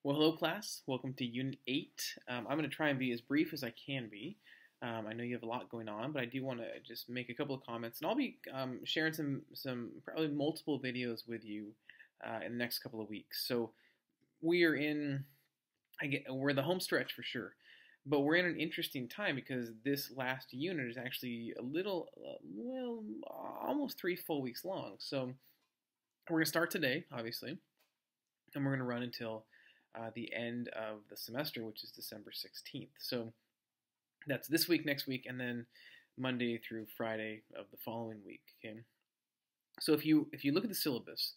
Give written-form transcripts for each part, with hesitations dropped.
Well, hello class. Welcome to Unit 8. I'm going to try and be as brief as I can be. I know you have a lot going on, but I do want to just make a couple of comments, and I'll be sharing some probably multiple videos with you in the next couple of weeks. So we're the home stretch for sure, but we're in an interesting time because this last unit is actually a little, almost 3 full weeks long. So we're going to start today, obviously, and we're going to run until the end of the semester, which is December 16th. So that's this week, next week, and then Monday through Friday of the following week. Okay. So if you look at the syllabus,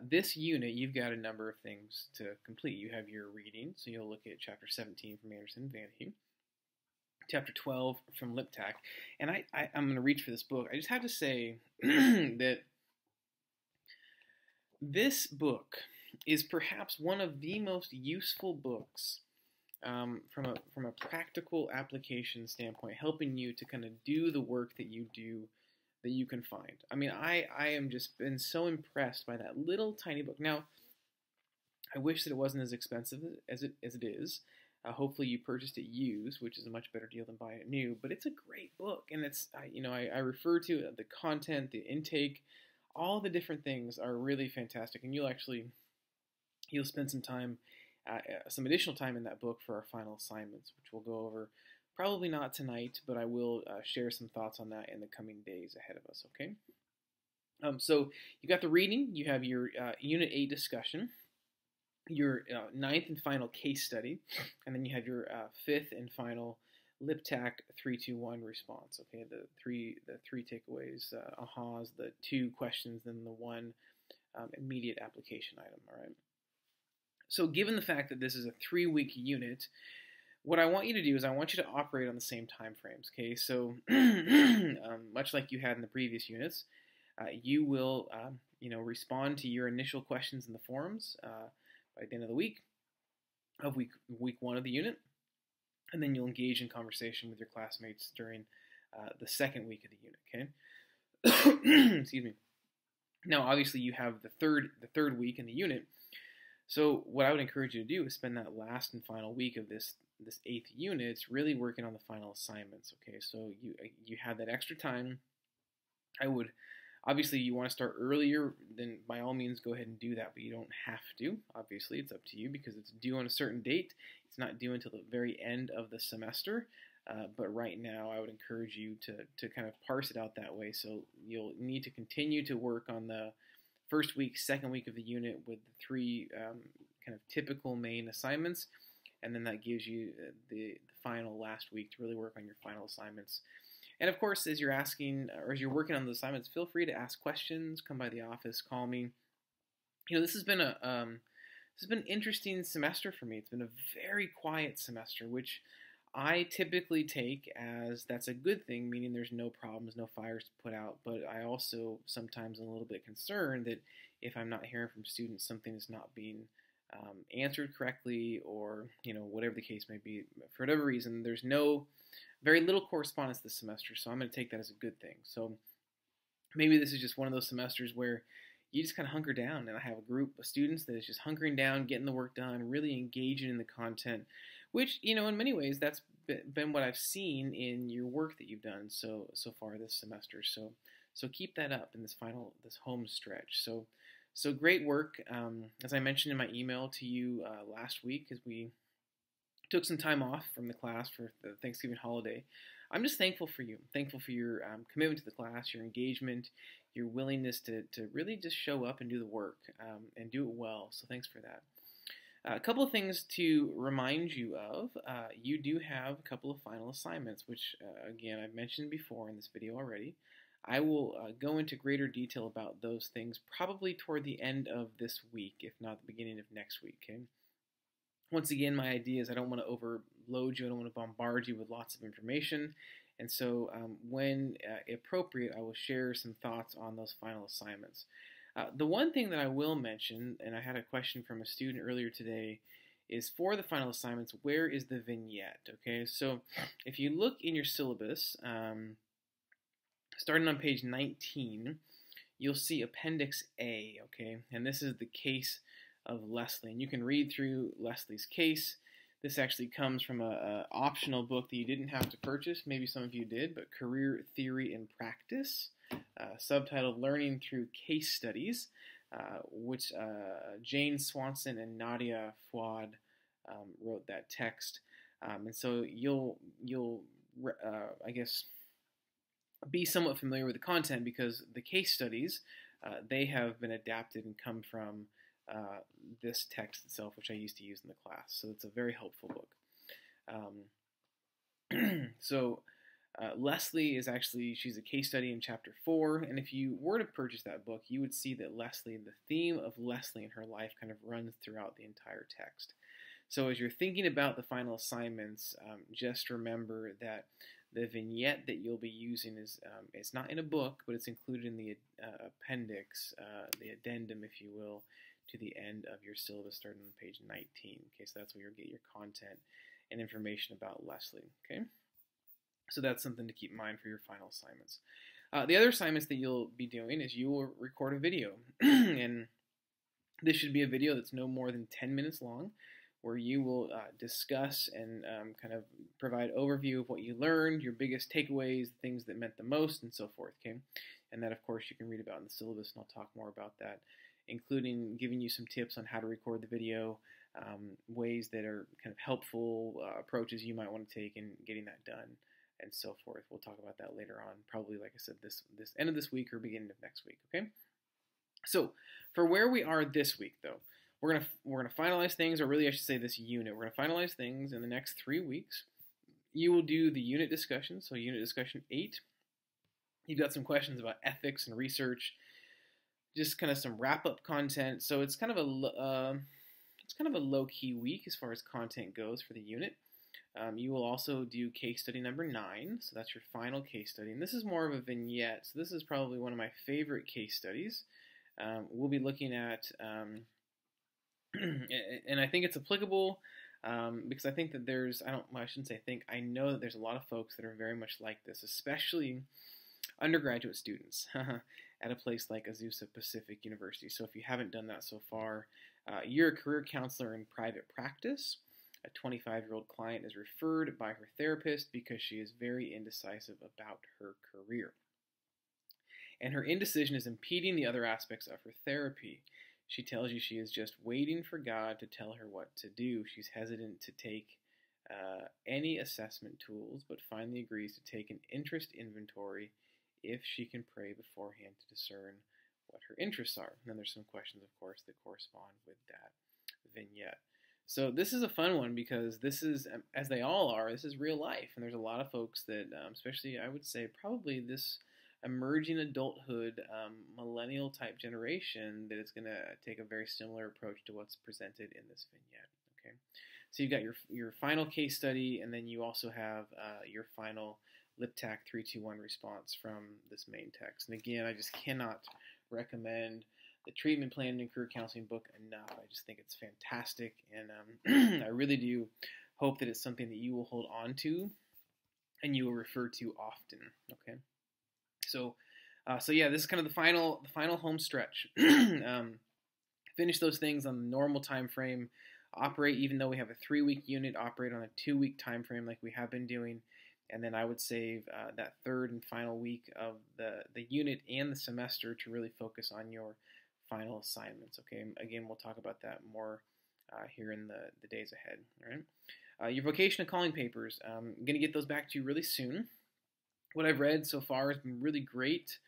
this unit you've got a number of things to complete. You have your reading, so you'll look at chapter 17 from Anderson and Vanhee, chapter 12 from Liptak, and I'm going to reach for this book. I just have to say that this book is perhaps one of the most useful books from a practical application standpoint, helping you to kind of do the work that you do that you can find. I mean, I am just been so impressed by that little tiny book. Now, I wish that it wasn't as expensive as it is. Hopefully, you purchased it used, which is a much better deal than buying it new. But it's a great book, and I refer to the content, the intake, all the different things are really fantastic, and you'll spend some additional time in that book for our final assignments, which we'll go over. Probably not tonight, but I will share some thoughts on that in the coming days ahead of us, okay? So you got the reading, you have your Unit 8 discussion, your ninth and final case study, and then you have your fifth and final Liptak 3-2-1 response, okay? The three takeaways, ahas, the 2 questions, then the 1 immediate application item, all right? So given the fact that this is a 3-week unit, what I want you to do is I want you to operate on the same time frames, okay? So much like you had in the previous units, you will respond to your initial questions in the forums by the end of the week week 1 of the unit, and then you'll engage in conversation with your classmates during the second week of the unit, okay? Excuse me. Now, obviously, you have the third week in the unit. So what I would encourage you to do is spend that last and final week of this 8th unit really working on the final assignments, okay? So you have that extra time. Obviously, you want to start earlier, then by all means go ahead and do that, but you don't have to. Obviously, it's up to you because it's due on a certain date. It's not due until the very end of the semester, but right now I would encourage you to kind of parse it out that way. So you'll need to continue to work on the first week, second week of the unit with the 3 kind of typical main assignments, and then that gives you the final last week to really work on your final assignments. And of course, as you're asking or as you're working on the assignments, feel free to ask questions. Come by the office, call me. This has been an interesting semester for me. It's been a very quiet semester, which I typically take as that's a good thing, meaning there's no problems, no fires to put out, but I also sometimes am a little bit concerned that if I'm not hearing from students, something is not being answered correctly, or whatever the case may be. For whatever reason, there's very little correspondence this semester, so I'm going to take that as a good thing. So maybe this is just one of those semesters where you just kind of hunker down, and I have a group of students that is just hunkering down, getting the work done, really engaging in the content, which, in many ways, that's been what I've seen in your work that you've done so far this semester. So keep that up in this home stretch. So great work. As I mentioned in my email to you last week, as we took some time off from the class for the Thanksgiving holiday, I'm just thankful for you. I'm thankful for your commitment to the class, your engagement, your willingness to really just show up and do the work and do it well. So thanks for that. A couple of things to remind you of. You do have a couple of final assignments, which, again, I've mentioned before in this video already. I will go into greater detail about those things probably toward the end of this week, if not the beginning of next week. Okay? Once again, my idea is I don't want to overload you. I don't want to bombard you with lots of information. And so when appropriate, I will share some thoughts on those final assignments. The one thing that I will mention, and I had a question from a student earlier today, is for the final assignments, where is the vignette? Okay, so if you look in your syllabus, starting on page 19, you'll see Appendix A, okay? And this is the case of Leslie. And you can read through Leslie's case. This actually comes from a optional book that you didn't have to purchase. Maybe some of you did, but Career Theory and Practice, subtitled Learning Through Case Studies, which Jane Swanson and Nadia Fouad wrote that text. And so you'll I guess, be somewhat familiar with the content because the case studies, they have been adapted and come from this text itself, which I used to use in the class. So it's a very helpful book. Leslie is actually, she's a case study in chapter 4, and if you were to purchase that book, you would see that Leslie, the theme of Leslie in her life kind of runs throughout the entire text. So as you're thinking about the final assignments, just remember that the vignette that you'll be using is it's not in a book, but it's included in the appendix, the addendum, if you will, to the end of your syllabus starting on page 19. Okay, so that's where you'll get your content and information about Leslie. Okay, so that's something to keep in mind for your final assignments. The other assignments that you'll be doing is you will record a video, and this should be a video that's no more than 10 minutes long, where you will discuss and kind of provide overview of what you learned, your biggest takeaways, the things that meant the most, and so forth, okay? And that, of course, you can read about in the syllabus, and I'll talk more about that, including giving you some tips on how to record the video, ways that are kind of helpful, approaches you might want to take in getting that done, and so forth. We'll talk about that later on, probably, like I said, this end of this week or beginning of next week, okay? So, for where we are this week, though, we're gonna finalize things, or really I should say this unit. We're gonna finalize things in the next 3 weeks. You will do the unit discussion, so unit discussion 8. You've got some questions about ethics and research, just kind of some wrap-up content. So it's kind of a low-key week as far as content goes for the unit. You will also do case study number 9, so that's your final case study, and this is more of a vignette. So this is probably one of my favorite case studies. We'll be looking at and I think it's applicable because I think that I know that there's a lot of folks that are very much like this, especially undergraduate students at a place like Azusa Pacific University. So if you haven't done that so far, you're a career counselor in private practice. A 25-year-old client is referred by her therapist because she is very indecisive about her career. And her indecision is impeding the other aspects of her therapy. She tells you she is just waiting for God to tell her what to do. She's hesitant to take any assessment tools, but finally agrees to take an interest inventory if she can pray beforehand to discern what her interests are. And then there's some questions, of course, that correspond with that vignette. So this is a fun one because this is, as they all are, this is real life. And there's a lot of folks that, especially I would say probably this emerging adulthood, millennial type generation, that is going to take a very similar approach to what's presented in this vignette. Okay, so you've got your final case study, and then you also have your final LipTAC 321 response from this main text. And again, I just cannot recommend the Treatment Plan and Career Counseling book enough. I just think it's fantastic, and I really do hope that it's something that you will hold on to and you will refer to often. Okay. So yeah, this is kind of the final home stretch. Finish those things on the normal time frame. Operate, even though we have a 3-week unit, operate on a 2-week time frame like we have been doing. And then I would save that third and final week of the unit and the semester to really focus on your final assignments. Okay. Again, we'll talk about that more here in the days ahead. All right. Your vocational calling papers. I'm going to get those back to you really soon. What I've read so far has been really great.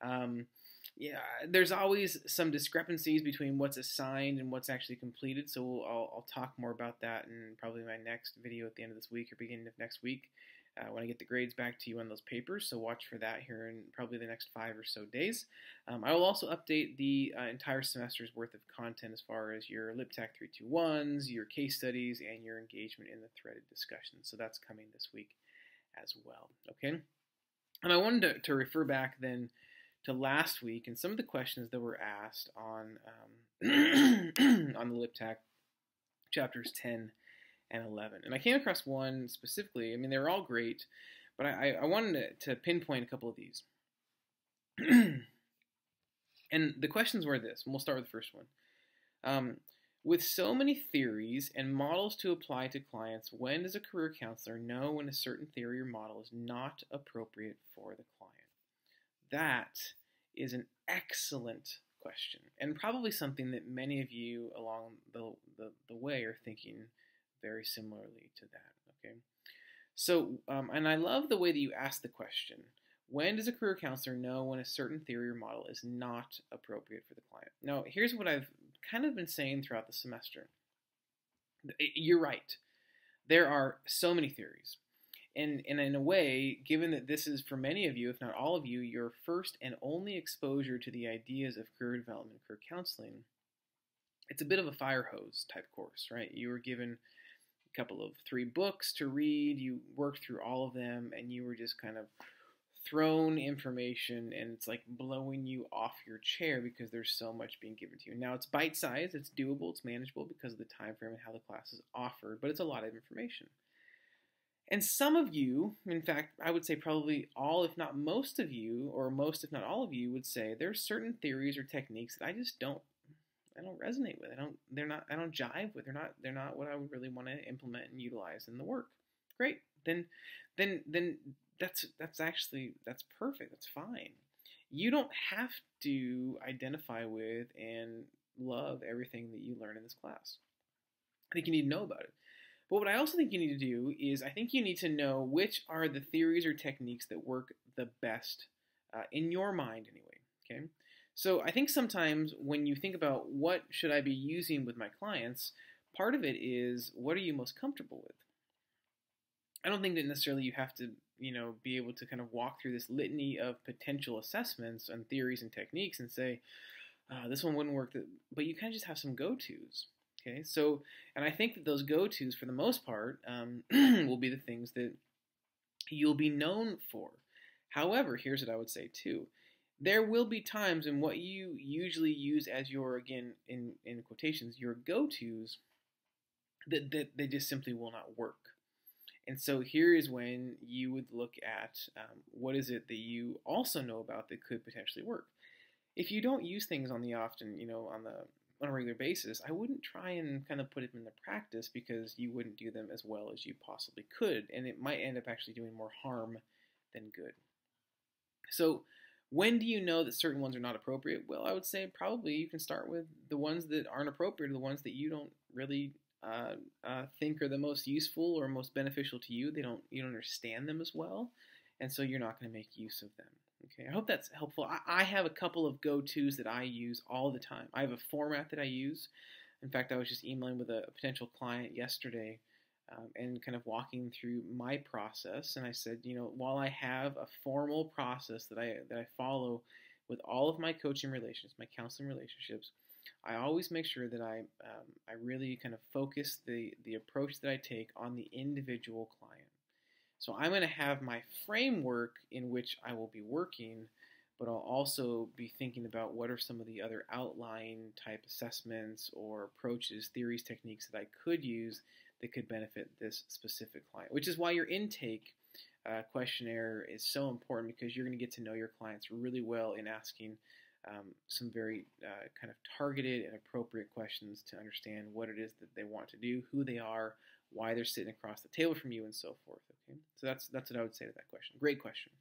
Yeah, there's always some discrepancies between what's assigned and what's actually completed, so I'll talk more about that in probably my next video at the end of this week or beginning of next week when I get the grades back to you on those papers, so watch for that here in probably the next 5 or so days. I will also update the entire semester's worth of content as far as your LipTAC 321s, your case studies, and your engagement in the threaded discussion, so that's coming this week as well, okay? And I wanted to refer back then to last week and some of the questions that were asked on on the LipTAC chapters 10 and 11. And I came across one specifically. I mean, they were all great, but I wanted to pinpoint a couple of these. And the questions were this, and we'll start with the first one. With so many theories and models to apply to clients, when does a career counselor know when a certain theory or model is not appropriate for the client? That is an excellent question, and probably something that many of you along the way are thinking very similarly to that. Okay, so and I love the way that you ask the question. When does a career counselor know when a certain theory or model is not appropriate for the client? Now, here's what I've kind of been saying throughout the semester. You're right. There are so many theories. And in a way, given that this is for many of you, if not all of you, your first and only exposure to the ideas of career development, career counseling, it's a bit of a fire hose type course, right? You were given a couple of 3 books to read, you worked through all of them, and you were just kind of thrown information, and it's like blowing you off your chair because there's so much being given to you. Now, it's bite-sized, it's doable, it's manageable because of the time frame and how the class is offered, but it's a lot of information. And some of you, in fact, I would say probably all, if not most of you, or most, if not all of you, would say there's certain theories or techniques that I just don't resonate with. I don't jive with. They're not what I would really want to implement and utilize in the work. Great. Then that's perfect. That's fine. You don't have to identify with and love everything that you learn in this class. I think you need to know about it. But what I also think you need to do is I think you need to know which are the theories or techniques that work the best in your mind anyway, okay? So I think sometimes when you think about what should I be using with my clients, part of it is what are you most comfortable with? I don't think that necessarily you have to, be able to kind of walk through this litany of potential assessments and theories and techniques and say, this one wouldn't work, but you kind of just have some go-tos. Okay, so, and I think that those go-tos, for the most part, will be the things that you'll be known for. However, here's what I would say too. There will be times in what you usually use as your, again, in quotations, your go-tos, that they just simply will not work. And so here is when you would look at what is it that you also know about that could potentially work. If you don't use things on a regular basis, I wouldn't try and kind of put it into practice because you wouldn't do them as well as you possibly could, and it might end up actually doing more harm than good. So when do you know that certain ones are not appropriate? Well, I would say probably you can start with the ones that aren't appropriate, or the ones that you don't really think are the most useful or most beneficial to you. You don't understand them as well, and so you're not going to make use of them. Okay, I hope that's helpful. I have a couple of go-tos that I use all the time. I have a format that I use. In fact, I was just emailing with a potential client yesterday and kind of walking through my process. And I said, while I have a formal process that I follow with all of my coaching relations, my counseling relationships, I always make sure that I really kind of focus the approach that I take on the individual client. So I'm going to have my framework in which I will be working, but I'll also be thinking about what are some of the other outline type assessments or approaches, theories, techniques that I could use that could benefit this specific client, which is why your intake questionnaire is so important, because you're going to get to know your clients really well in asking some very kind of targeted and appropriate questions to understand what it is that they want to do, who they are, why they're sitting across the table from you, and so forth. Okay, so that's what I would say to that question. Great question.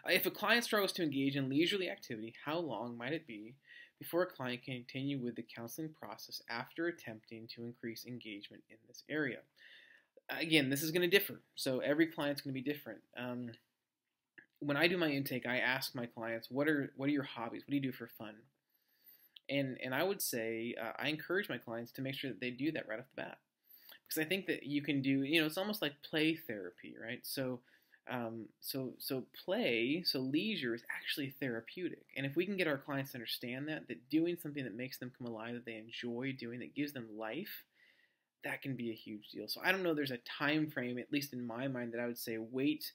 If a client struggles to engage in leisurely activity, how long might it be before a client can continue with the counseling process after attempting to increase engagement in this area? Again, this is going to differ. So every client's going to be different. When I do my intake, I ask my clients, what are your hobbies? What do you do for fun? And I would say I encourage my clients to make sure that they do that right off the bat. Because I think that you can do, it's almost like play therapy, right? So play, so leisure is actually therapeutic. And if we can get our clients to understand that doing something that makes them come alive, that they enjoy doing, that gives them life, that can be a huge deal. So I don't know there's a time frame, at least in my mind, that I would say wait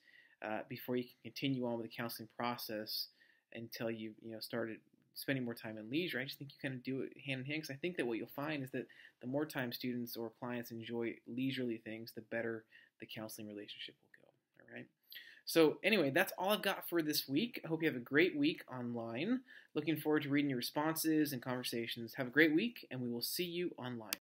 before you can continue on with the counseling process until you started spending more time in leisure. I just think you kind of do it hand in hand, because I think that what you'll find is that the more time students or clients enjoy leisurely things, the better the counseling relationship will go. All right. So anyway, that's all I've got for this week. I hope you have a great week online. Looking forward to reading your responses and conversations. Have a great week, and we will see you online.